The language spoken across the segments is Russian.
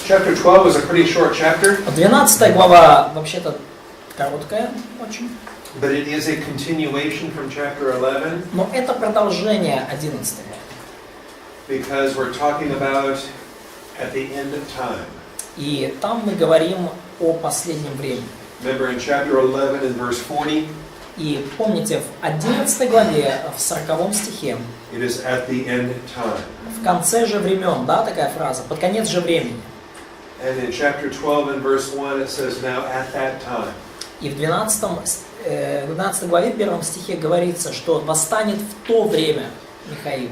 Chapter 12 is a pretty short chapter. 12 глава вообще-то короткая очень. But it is a continuation from chapter 11. Но это продолжение 11 главы. Because we're talking about at the end of time. И там мы говорим о последнем времени. Remember in chapter 11 and verse 40. И помните, в 11 главе, в 40 стихе, It is at the end of time. в конце же времен, да, такая фраза, под конец же времени. And in chapter 12 and verse 1 it says now at that time. И в 12 главе, 1 стихе говорится, что восстанет в то время Михаил.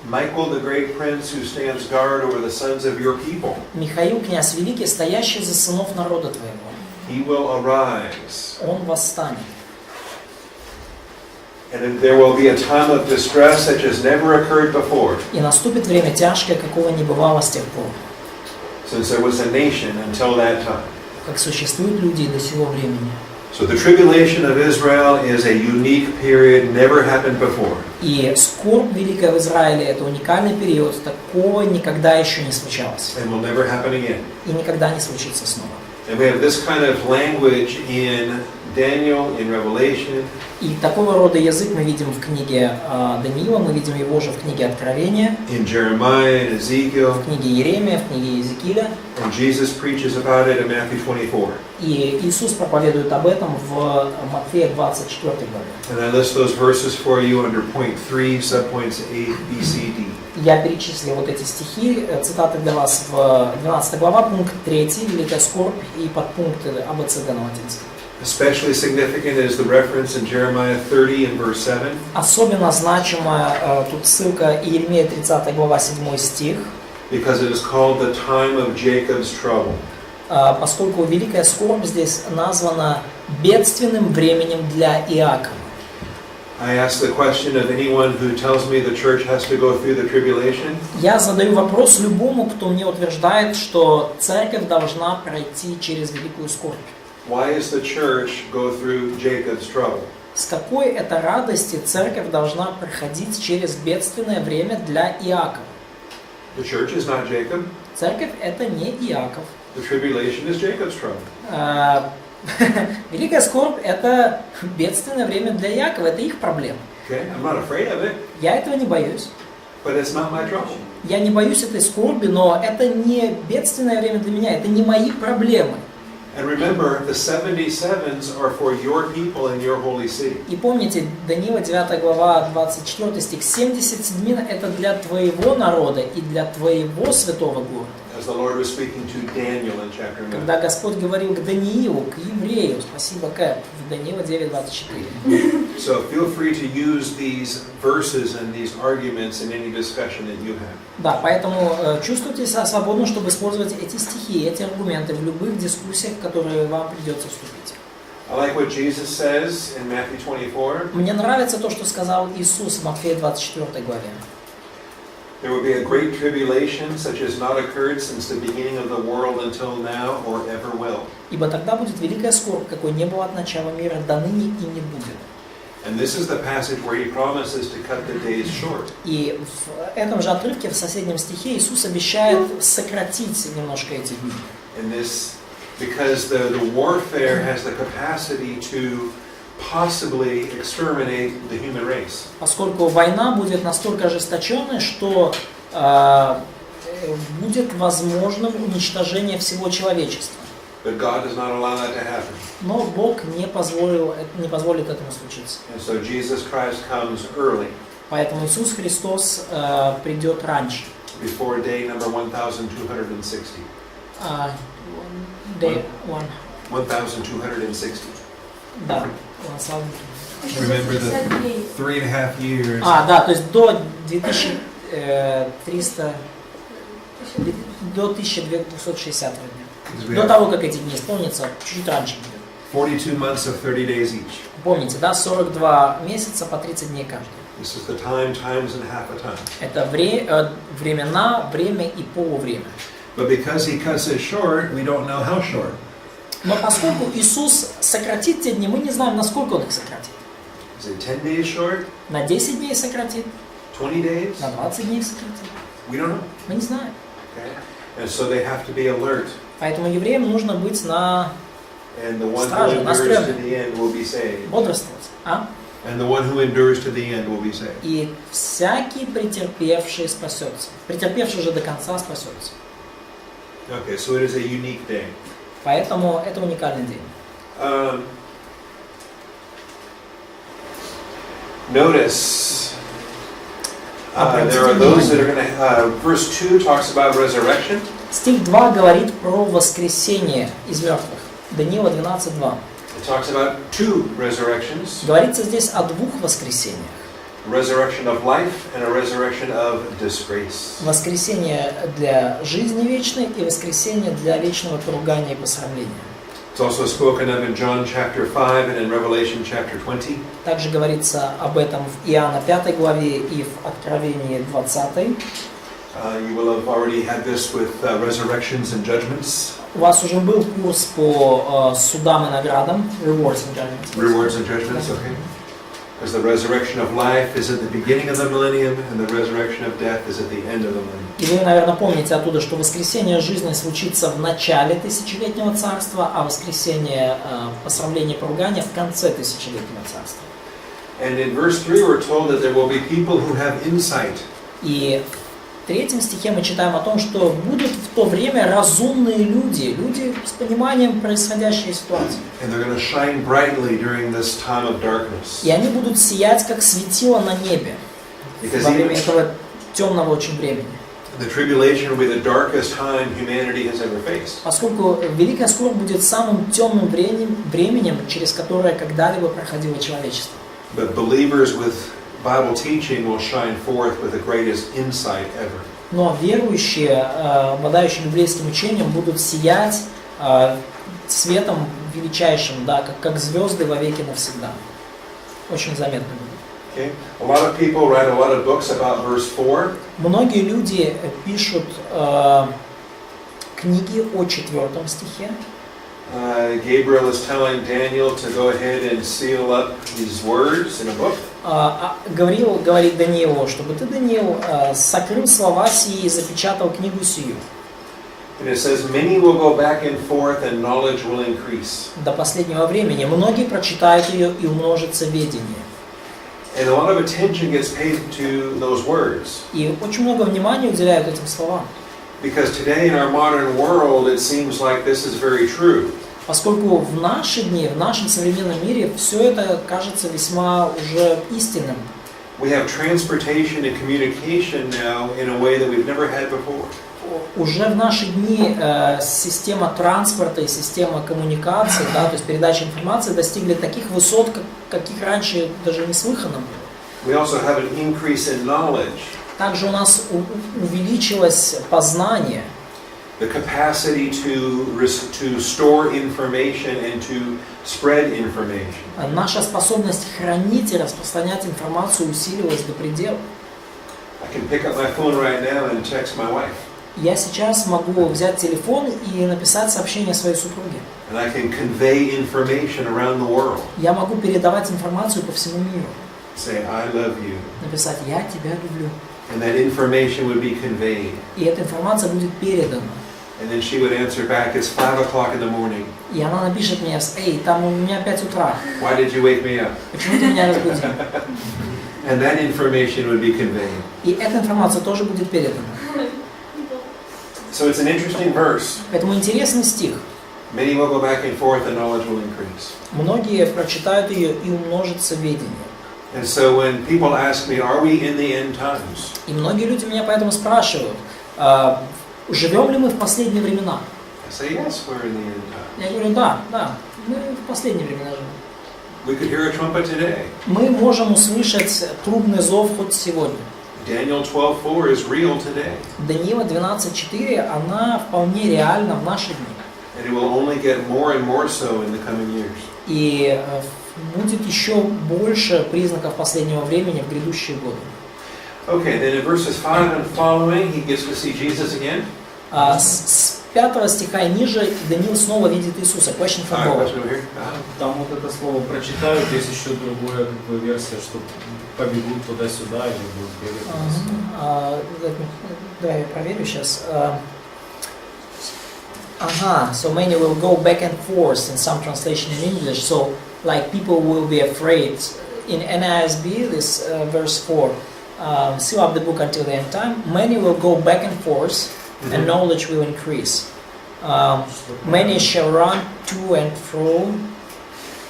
Michael, the great prince who stands guard over the sons of your people. Михаил, князь великий, стоящий за сынов народа твоего. He will arise. Он восстанет. And there will be a time of distress such as never occurred before. И наступит время тяжкое, какого не бывало с тех пор. Since there was a nation until that time. Как существуют люди до сего времени. So the tribulation of Israel is a unique period, never happened before. И скорбь великая в Израиле — это уникальный период, такого никогда еще не случалось. And will never happen again. И никогда не случится снова. And we have this kind of language in Daniel, in Revelation. И такого рода язык мы видим в книге Даниила, мы видим его же в книге Откровения, In Jeremiah and Ezekiel. в книге Иеремия, в книге Иезекииля. And Jesus preaches about it in Matthew 24. И Иисус проповедует об этом в Матфея 24 главе. And I list those verses for you under point 3, subpoints A, B, C, D. Я перечислил вот эти стихи, цитаты для вас в 12 глава, пункт 3, Великая скорбь, и подпункты АБЦД на латинском. Especially significant is the reference in Jeremiah 30 and verse 7. Особенно значимая тут ссылка Иеремия 30 глава 7 стих. Because it is called the time of Jacob's trouble. Поскольку великая скорбь здесь названа бедственным временем для Иакова. I ask the question of anyone who tells me the church has to go through the tribulation. Я задаю вопрос любому, кто мне утверждает, что церковь должна пройти через великую скорбь. Why does the church go through Jacob's trouble? С какой это радости церковь должна проходить через бедственное время для Иакова? The church is not Jacob. Церковь это не Иаков. The tribulation is Jacob's trouble. Великая скорбь это бедственное время для Иакова, это их проблема. Okay, I'm not afraid of it, Я этого не боюсь. but it's not my trouble. Я не боюсь этой скорби, но это не бедственное время для меня, это не мои проблемы. And remember, the 77s are for your people in your holy city. И помните, Даниила 9 глава 24 стих, 77 это для твоего народа и для твоего святого города. As the Lord was speaking to Daniel in chapter 9. Когда Господь говорил к Даниилу, к еврею, спасибо, Кэп, в Даниила 9:24. So feel free to use these verses and these arguments in any discussion that you have. Да, поэтому чувствуйте себя свободно, чтобы использовать эти стихи, эти аргументы в любых дискуссиях, в которые вам придется вступить. I like what Jesus says in Matthew 24. Мне нравится то, что сказал Иисус в Матфея 24 главе. There will be a great tribulation, such as not occurred since the beginning of the world until now, or ever will. Ибо тогда будет великая скорбь, какой не было от начала мира, до ныне и не будет. And this is the passage where he promises to cut the days short. И в этом же отрывке, в соседнем стихе, Иисус обещает сократить немножко эти дни. And this, because the warfare has the capacity to possibly exterminate the human race. Поскольку война будет настолько ожесточенной, что будет возможным уничтожение всего человечества. But God does not allow that to happen. Но Бог не позволит этому случиться. And so Jesus Christ comes early. Поэтому Иисус Христос придет раньше. Before day number 1260. Day one. 1260. Да. Remember the 3.5 years. Да, то есть до 2300, до 1260 дня. До того, как эти дни исполнятся, чуть раньше будет. 42 months of 30 days each. Помните, да, 42 месяца по 30 дней каждый. This is the time, times, and half a time. Это времена, время и полувремя. But because he cuts it short, we don't know how short. Но поскольку Иисус сократит те дни, мы не знаем, насколько Он их сократит. Is it 10 days short? На 10 дней сократит, 20 days? на 20 дней сократит. We don't know. Мы не знаем. Okay. And so they have to be alert. Поэтому евреям нужно быть на And the one who страже, на endures to стреме, the end will be saved. бодрствовать. And the one who endures to the end will be saved. И всякий претерпевший спасется. Претерпевший же до конца спасется. Okay, so it is a unique day. Поэтому это уникальный день. Notice there are those that are going to. Verse 2 talks about resurrection. Стих 2 говорит про воскресение из мертвых. Даниила 12:2. It talks about two resurrections. Говорится здесь о двух воскресениях. Resurrection of life and a resurrection of disgrace. Воскресение для жизни вечной и воскресение для вечного поругания и посрамления. It's also spoken of in John chapter 5 and in Revelation chapter 20. Также говорится об этом в Иоанна 5 главе и в Откровении 20. You will have already had this with resurrections and judgments. У вас уже был курс по судам и наградам, rewards and judgments. Rewards and judgments, okay. Because the resurrection of life is at the beginning of the millennium, and the resurrection of death is at the end of the millennium. И вы, наверное, помните оттуда, что воскресение жизни случится в начале тысячелетнего царства, а воскресение посрамления и поругания в конце тысячелетнего царства. And in verse 3 we're told that there will be people who have insight. И в 3 стихе мы читаем о том, что будут в то время разумные люди, люди с пониманием происходящей ситуации. And they're going to shine brightly during this time of darkness. И они будут сиять, как светило на небе во время этого темного очень времени. The tribulation will be the darkest time humanity has ever faced. Поскольку Великая Скорбь будет самым темным временем, через которое когда-либо проходило человечество. But believers with Bible teaching will shine forth with the greatest insight ever. Но верующие, обладающие библейским учением, будут сиять светом величайшим, да, как звезды во веки навсегда. Очень заметно будет. Okay. A lot of people write a lot of books about verse 4. Многие люди пишут книги о 4 стихе. Gabriel is telling Daniel to go ahead and seal up his words in a book. Говорит Даниилу, чтобы ты, Даниил, сокрыл слова сии и запечатал книгу сию. And it says, many will go back and forth and knowledge will increase. До последнего времени многие прочитают ее и умножится ведение. And a lot of attention gets paid to those words. И очень много внимания уделяют этим словам. Because today in our modern world it seems like this is very true. Поскольку в наши дни, в нашем современном мире все это кажется весьма уже истинным. We have transportation and communication now in a way that we've never had before. Уже в наши дни система транспорта и система коммуникации, да, то есть передача информации достигли таких высот, каких раньше даже не слыхано было. We also have an increase in knowledge. Также у нас увеличилось познание. The capacity to store information and to spread information. Наша способность хранить и распространять информацию усилилась до предела. I can pick up my phone right now and text my wife. Я сейчас могу взять телефон и написать сообщение своей супруге. And I can convey information around the world. Я могу передавать информацию по всему миру. Say, I love you. Написать «Я тебя люблю». And that information would be conveyed. И эта информация будет передана. And then she would answer back, it's 5 o'clock in the morning. И она напишет мне: «Эй, там у меня 5 утра. Why did you wake me up? Почему ты меня разбудил?» And that information would be conveyed. И эта информация тоже будет передана. So it's an interesting verse. Поэтому интересный стих. Many will go back and forth and knowledge will increase. Многие прочитают ее и умножится ведение. And so when people ask me, are we in the end times? И многие люди меня поэтому спрашивают, живем ли мы в последние времена? I say, yes, we're in the end times. Я говорю, да, мы в последние времена живем. We could hear a trumpet today. Мы можем услышать трубный зов хоть сегодня. Daniel 12:4 is real today. Даниила 12:4, она вполне реальна в наши дни. And it will only get more and more so in the coming years. И будет еще больше признаков последнего времени в грядущие годы. Okay, then in verses 5 and following, he gets to see Jesus again. С 5 стиха и ниже Даниил снова видит Иисуса. Question from Bob. Там вот это слово прочитают, есть еще другая версия, что побегут туда-сюда или будут бегать туда-сюда. Давай я проверю сейчас. So many will go back and forth in some translation in English. So like people will be afraid. In NASB, this verse 4, seal up the book until the end time. Many will go back and forth, and knowledge will increase. Many shall run to and fro.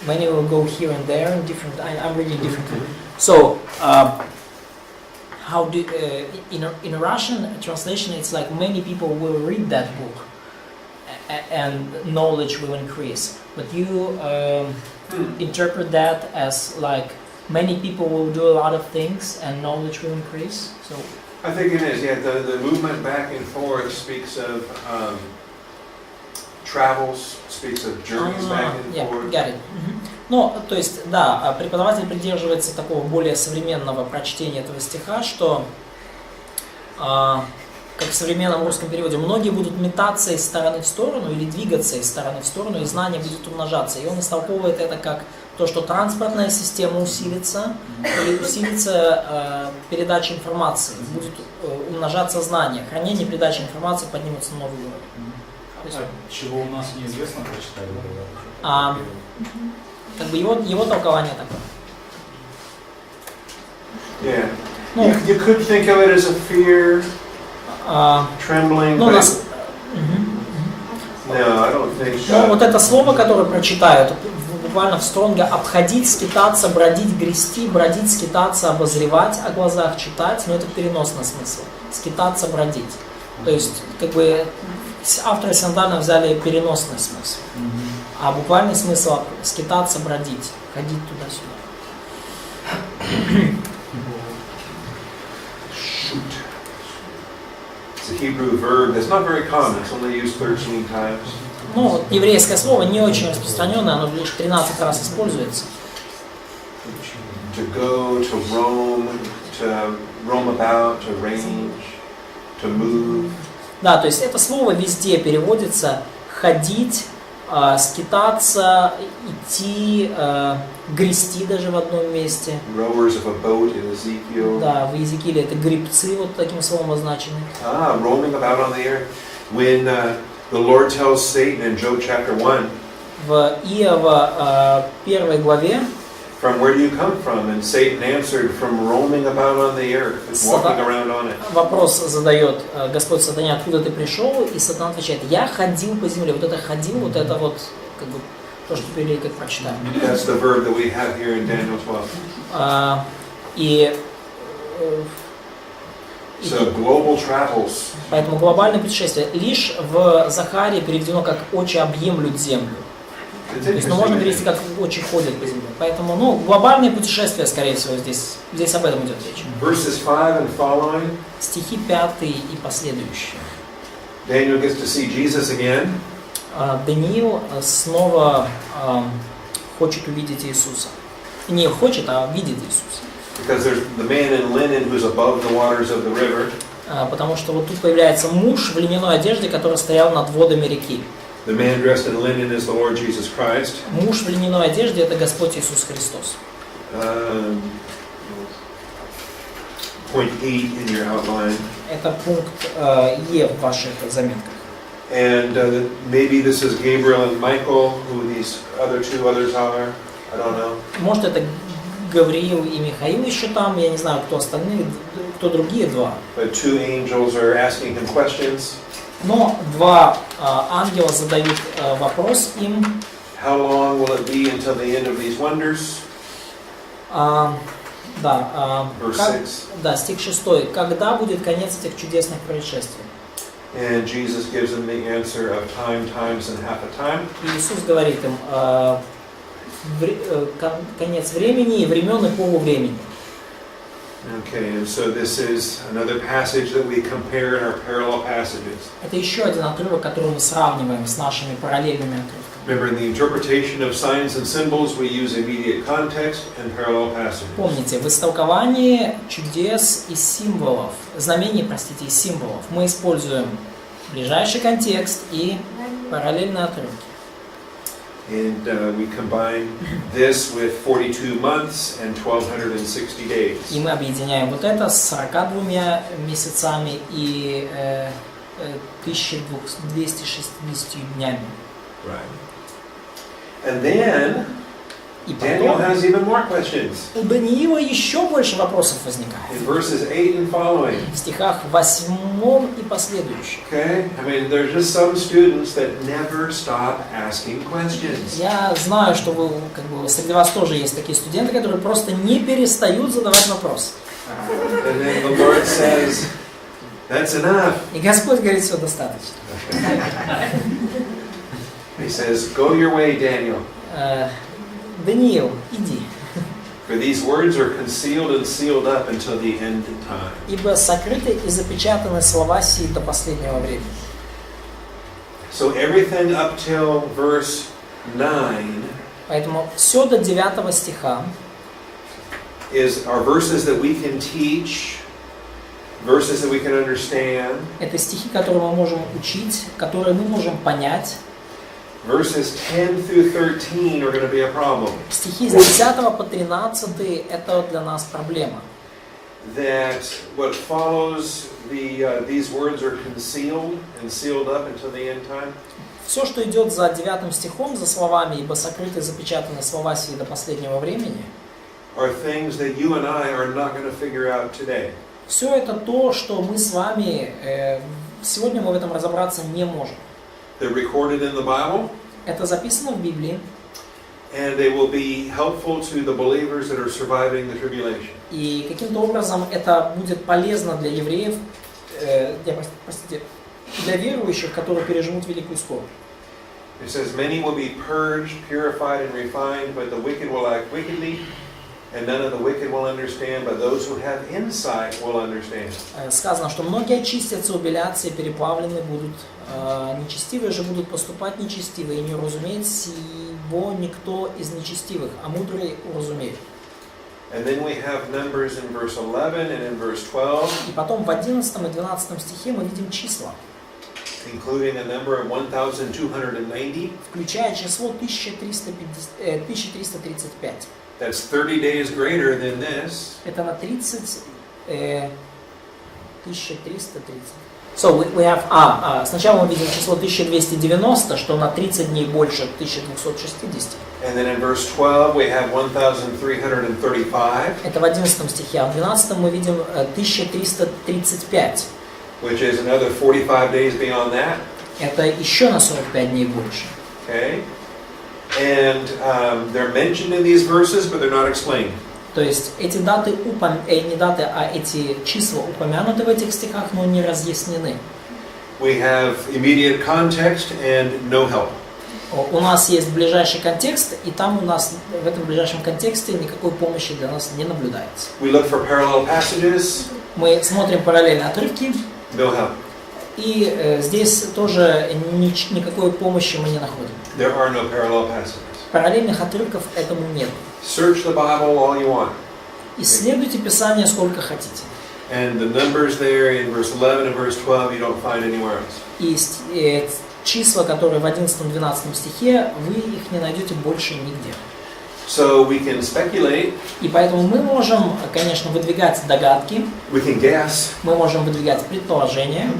Many will go here and there in different. I'm reading differently. So, how do in Russian translation it's like many people will read that book, and knowledge will increase. But you interpret that as like many people will do a lot of things and knowledge will increase. So I think it is. Yeah, the movement back and forth speaks of travels, speaks of journeys back and forth. Got it. Ну, то есть, да, преподаватель придерживается такого более современного прочтения этого стиха, что, как в современном русском переводе, многие будут метаться из стороны в сторону или двигаться из стороны в сторону, и знание будет умножаться. И он истолковывает это как то, что транспортная система усилится, или усилится передача информации, будет умножаться знание, хранение и передача информации поднимутся на новый уровень. Чего у нас неизвестно, прочитали? Как бы его толкование такое. Yeah. You could think of it as a fear, trembling. Ну, No, I don't think so. Ну, вот это слово, которое прочитают, буквально в стронге обходить, скитаться, бродить, грести, бродить, скитаться, обозревать о глазах, читать, но это переносный смысл. Скитаться, бродить. То есть, как бы, авторы синодально взяли переносный смысл. А буквальный смысл скитаться, бродить, ходить туда-сюда. Shoot. It's a Hebrew verb that's not very common. It's only used 13 times. Ну, вот еврейское слово не очень распространенное, оно лишь 13 раз используется. To go, to roam about, to range, to move. Да, то есть это слово везде переводится ходить, скитаться, идти, грести даже в одном месте. Rowers of a boat in Ezekiel. Да, в Иезекииле это гребцы, вот таким словом означены. Roaming about on the earth. When the Lord tells Satan in Job chapter 1. В Иова 1 главе. From where do you come from? And Satan answered, from roaming about on the earth, walking around on it. Вопрос задает Господь Сатане, откуда ты пришел? И Сатана отвечает, я ходил по земле. Вот это ходил, вот это вот как бы то, что теперь как прочитаем. That's the verb that we have here in Daniel 12. So global travels. Поэтому глобальное путешествие лишь в Захарии переведено как «очи объемлют землю». То есть, можно перевести как «очи ходят по земле». Поэтому, глобальное путешествие, скорее всего, здесь об этом идет речь. Verses 5 and following. Стихи 5 и последующие. Daniel gets to see Jesus again. Даниил снова хочет увидеть Иисуса. Не хочет, а видит Иисуса. Because there's the man in linen who's above the waters of the river. Потому что вот тут появляется муж в льняной одежде, который стоял над водами реки. The man dressed in linen is the Lord Jesus Christ. Муж в льняной одежде – это Господь Иисус Христос. Point 8 in your outline. Это пункт Е в ваших заметках. And maybe this is Gabriel and Michael, who these others are. I don't know. Может, это Гавриил и Михаил еще там, я не знаю, кто остальные, кто другие два. But two angels are asking him questions. Но два ангела задают вопрос им. How long will it be until the end of these wonders? Стих 6. Когда будет конец этих чудесных происшествий? And Jesus gives them the answer of time, times, and half a time. Иисус говорит им конец времени и времен и полувремени. Okay, and so this is another passage that we compare in our parallel passages. Это еще один отрывок, который мы сравниваем с нашими параллельными отрывками. Remember, in the interpretation of signs and symbols, we use immediate context and parallel passages. Помните, в истолковании чудес и символов, знамений, простите, и символов, мы используем ближайший контекст и параллельные отрывки. And we combine this with 42 months and 1260 days. И мы объединяем вот это с 42 месяцами и 1260 днями. Right. And then И Daniel потом has even more questions. у Даниила еще больше вопросов возникает. In verses 8 and following. В стихах 8 и последующих. Okay? I mean, there's just some students that never stop asking questions. Я знаю, что вы, как бы, среди вас тоже есть такие студенты, которые просто не перестают задавать вопросы. And then the Lord says, that's enough. И Господь говорит, все достаточно. He says, go your way, Daniel. Даниил, иди. For these words are concealed and sealed up until the end of time. Ибо сокрыты и запечатаны слова сии до последнего времени. So everything up till verse 9 Поэтому все до 9 стиха are verses that we can teach, verses that we can understand. это стихи, которые мы можем учить, которые мы можем понять. Verses 10 through 13 are going to be a problem. Стихи с 10 по 13 это для нас проблема. That what follows these words are concealed and sealed up until the end time. Все, что идет за 9 стихом, за словами, ибо сокрыты и запечатаны слова сии до последнего времени, Are things that you and I are not going to figure out today. все это то, что мы с вами сегодня мы в этом разобраться не можем. They're recorded in the Bible. Это записано в Библии. And they will be helpful to the believers that are surviving the tribulation. И каким-то образом это будет полезно для евреев, для верующих, которые переживут великую скорбь. It says, many will be purged, purified, and refined, but the wicked will act wickedly, and none of the wicked will understand, but those who have insight will understand. Сказано, что многие очистятся, убелятся и переплавлены будут, нечестивые же будут поступать нечестиво, и не уразумеет сего никто из нечестивых, а мудрые уразумеют. And then we have numbers in verse 11 and in verse 12. И потом в 11 и 12 стихе мы видим числа, Including a number of 1,290. включая число 1335. That's 30 days greater than this. Это на 1330. So we have, сначала мы видим число 1290, что на 30 дней больше 1260. And then in verse 12 we have 1,335. Это в 11 стихе, а в 12 мы видим 1335. Which is another 45 days beyond that. Это еще на 45 дней больше. Okay? And they're mentioned in these verses, but they're not explained. То есть эти даты, не даты, а эти числа упомянуты в этих стихах, но не разъяснены. We have immediate context and no help. У нас есть ближайший контекст, и там у нас в этом ближайшем контексте никакой помощи для нас не наблюдается. We look for parallel passages. Мы смотрим параллельные отрывки, No help. и здесь тоже никакой помощи мы не находим. There are no parallel passages. Параллельных отрывков этому нет. Search the Bible all you want. Исследуйте Писание сколько хотите. And the numbers there in verse 11 and verse 12 you don't find anywhere else. И числа, которые в 11-12 стихе, вы их не найдете больше нигде. So we can speculate. И поэтому мы можем, конечно, выдвигать догадки, We can guess. мы можем выдвигать предположения,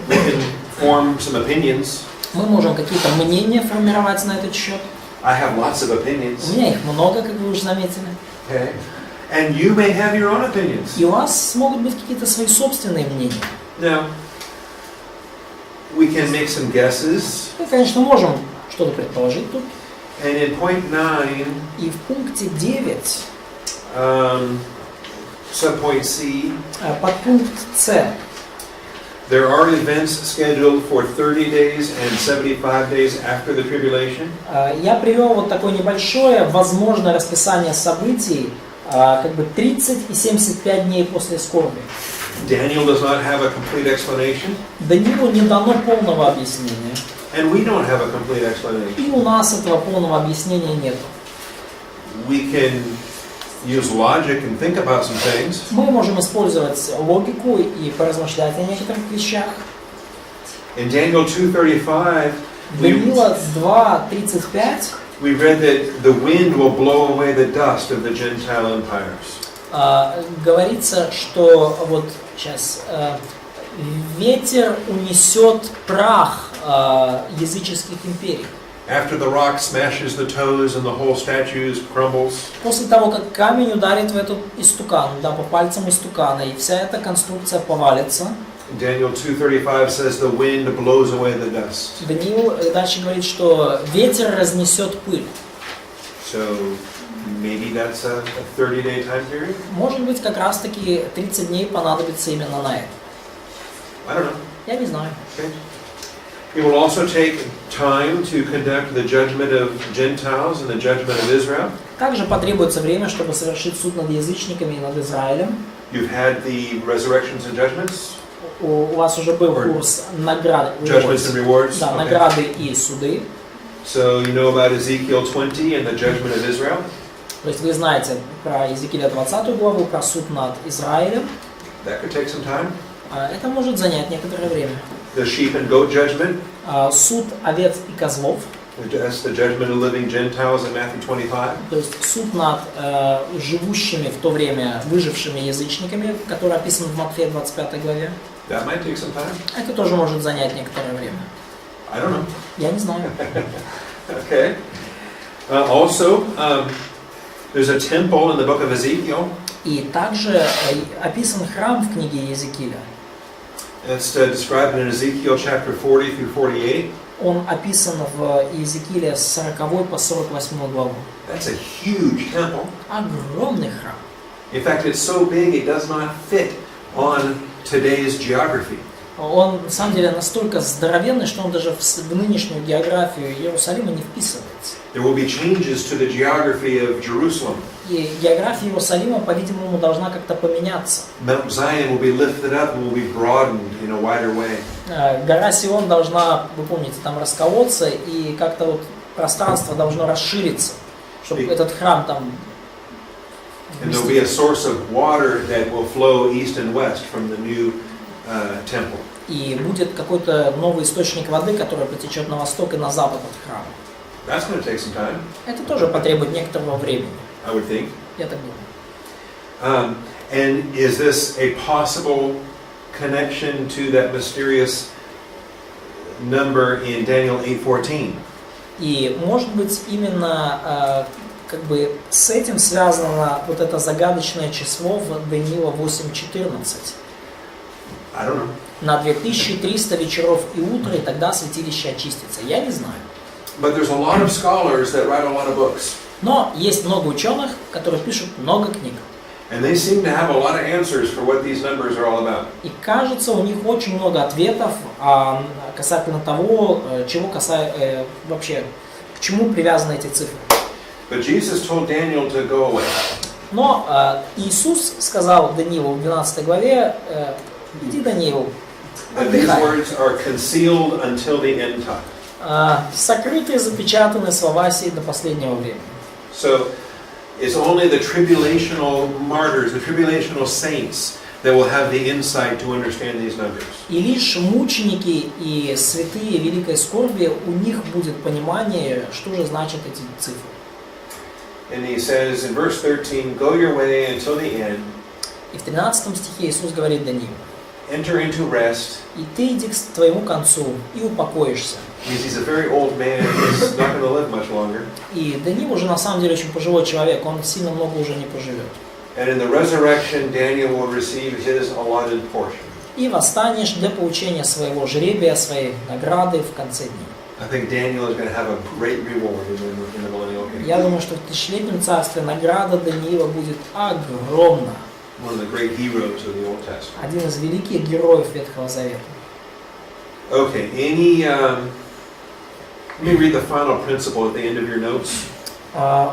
We can form some opinions. мы можем какие-то мнения формировать на этот счет. I have lots of У opinions. меня их много, как вы уже заметили. Okay. And you may have your own opinions. И у вас могут быть какие-то свои собственные мнения. Now, we can make some guesses. Мы, конечно, можем что-то предположить тут. And in point 9, И в пункте 9, subpoint C, подпункт С, there are events scheduled for 30 days and 75 days after the tribulation. я привел вот такое небольшое возможное расписание событий, как бы 30 и 75 дней после скорби. Daniel does not have a complete explanation. Даниилу не дано полного объяснения. And we don't have a complete explanation. И у нас этого полного объяснения нет. We can use logic and think about some things. Мы можем использовать логику и поразмышлять о некоторых вещах. In Daniel 2:35, Даниила 2:35 we read that the wind will blow away the dust of the Gentile empires. говорится, что вот сейчас Ветер унесет прах языческих империй. After the rock smashes the toes and the whole statue crumbles, После того, как камень ударит в этот истукан, да, по пальцам истукана, и вся эта конструкция повалится, Daniel 2:35 says the wind blows away the dust. Даниил дальше говорит, что ветер разнесет пыль. So maybe that's a 30-day time period? Может быть, как раз-таки 30 дней понадобится именно на это. I don't know. Я не знаю. Okay. It will also take time to conduct the judgment of Gentiles and the judgment of Israel. Также потребуется время, чтобы совершить суд над язычниками и над Израилем. You've had the resurrections and judgments. У вас уже был курс награды, Judgments and rewards. да, Okay. награды и суды. So you know about Ezekiel 20 and the judgment of Israel. То есть вы знаете про Иезекииля 20 главу, про суд над Израилем. That could take some time. Это может занять некоторое время. The sheep and goat judgment. Суд овец и козлов. That's the judgment of living Gentiles in Matthew 25. То есть суд над живущими в то время выжившими язычниками, который описан в Матфея 25 главе. That might take some time. Это тоже может занять некоторое время. I don't know. Я не знаю. Okay. Also, there's a temple in the book of Ezekiel. И также описан храм в книге Иезекииля. It's described in Ezekiel chapter 40 through 48. Он описан в Иезекииле с 40 по 48 главу. That's a huge temple. Огромный храм. In fact, it's so big it does not fit on today's geography. Он на самом деле настолько здоровенный, что он даже в нынешнюю географию Иерусалима не вписывается. There will be changes to the geography of Jerusalem. И география Иерусалима, по-видимому, должна как-то поменяться. Mount Zion will be lifted up and will be broadened in a wider way. Гора Сион должна, вы помните, там расколоться, и как-то вот пространство должно расшириться, чтобы этот храм там... And there will be a source of water that will flow east and west from the new temple. И будет какой-то новый источник воды, который потечет на восток и на запад от храма. That's going to take some time, Это тоже потребует некоторого времени, I would think. я так думаю. And is this a possible connection to that mysterious number in Daniel 8:14? И, может быть, именно как бы с этим связано вот это загадочное число в Даниила 8:14. I don't know. На 2300 вечеров и утра, и тогда святилище очистится. Я не знаю. But there's a lot of scholars that write a lot of books. Но есть много ученых, которые пишут много книг. And they seem to have a lot of answers for what these numbers are all about. И кажется, у них очень много ответов касательно того, чего вообще, к чему привязаны эти цифры. But Jesus told Daniel to go away. Но Иисус сказал Даниилу в 12 главе, иди, Даниил, And these отдыхай. words are concealed until the end time. Сокрыты и запечатаны слова сии до последнего времени. So it's only the tribulational martyrs, the tribulational saints that will have the insight to understand these numbers. И лишь мученики и святые великой скорби, у них будет понимание, что же значат эти цифры. And he says in verse 13, go your way until the end, И в 13 стихе Иисус говорит Даниилу, enter into rest. и ты иди к твоему концу и упокоишься. Because he's a very old man, he's not going to live much longer. И Даниил уже на самом деле очень пожилой человек, он сильно много уже не проживет. And in the resurrection, Daniel will receive his allotted portion. И восстанешь для получения своего жребия, своей награды в конце дней. I think Daniel is going to have a great reward in the millennial kingdom. Я думаю, что в тысячелетнем царстве награда Даниила будет огромна. One of the great heroes of the Old Testament. Один из великих героев Ветхого Завета. Okay, let me read the final principle at the end of your notes.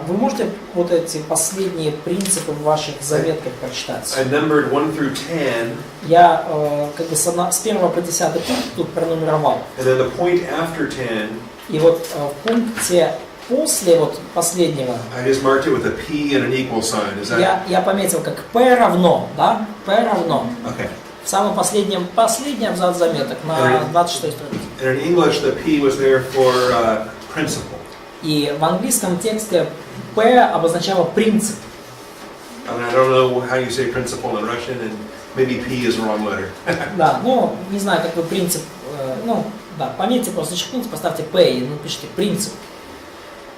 Вы можете вот эти последние принципы в ваших заметках прочитать? I numbered 1 through 10, Я как бы с 1 по 10 пункт тут пронумеровал. and then the point after 10, И вот в пункте после вот последнего I just marked it with a P and an equal sign. Is that я пометил как P равно, да? P равно. okay? В самом последний абзац заметок на 26 странице. And in English, the P was there for principle. И в английском тексте P обозначало принцип. I mean, I don't know how you say principle in Russian, and Maybe P is the wrong letter. Да, ну, не знаю, какой принцип, ну, да, пометьте, просто зачеркните, поставьте P и напишите принцип.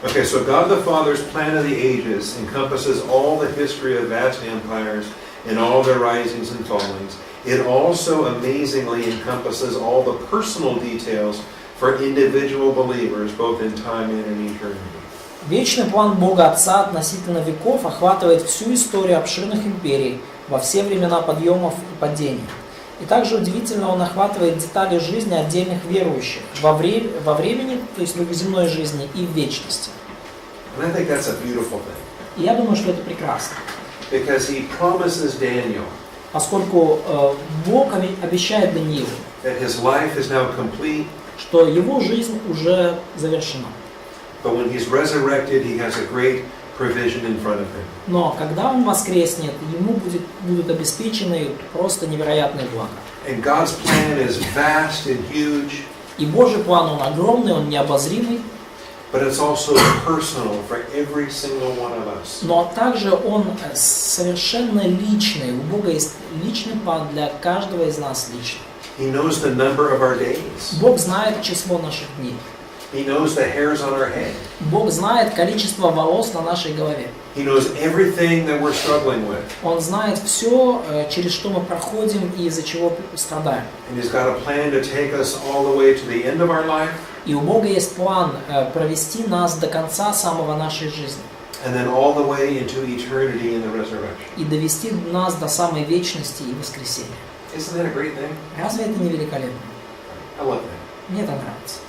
Okay, so God the Father's plan of the ages encompasses all the history of vast empires and all their risings and fallings. It also amazingly encompasses all the personal details for individual believers, both in time and in eternity. Вечный план Бога Отца относительно веков охватывает всю историю обширных империй во все времена подъемов и падений. И также удивительно он охватывает детали жизни отдельных верующих во времени, то есть в земной жизни, и в вечности. And I think that's a beautiful thing. И я думаю, что это прекрасно. Because he promises Daniel Поскольку Бог обещает Даниилу, that his life is now complete, что его жизнь уже завершена. but when he's resurrected, he has a great provision in front of him. Но когда он воскреснет, ему будут обеспечены просто невероятные блага. And God's plan is vast and huge, И Божий план, он огромный, он необозримый, but it's also personal for every single one of us. но также он совершенно личный. У Бога есть личный план для каждого из нас лично. He knows the number of our days. Бог знает число наших дней. He knows the hairs on our head. Бог знает количество волос на нашей голове. He knows everything that we're struggling with. Он знает все, через что мы проходим и из-за чего страдаем. And He's got a plan to take us all the way to the end of our life, И у Бога есть план провести нас до конца самого нашей жизни. and then all the way into eternity in the resurrection. И довести нас до самой вечности и воскресения. Isn't that a great thing? Разве это не великолепно? I love that. Мне это нравится.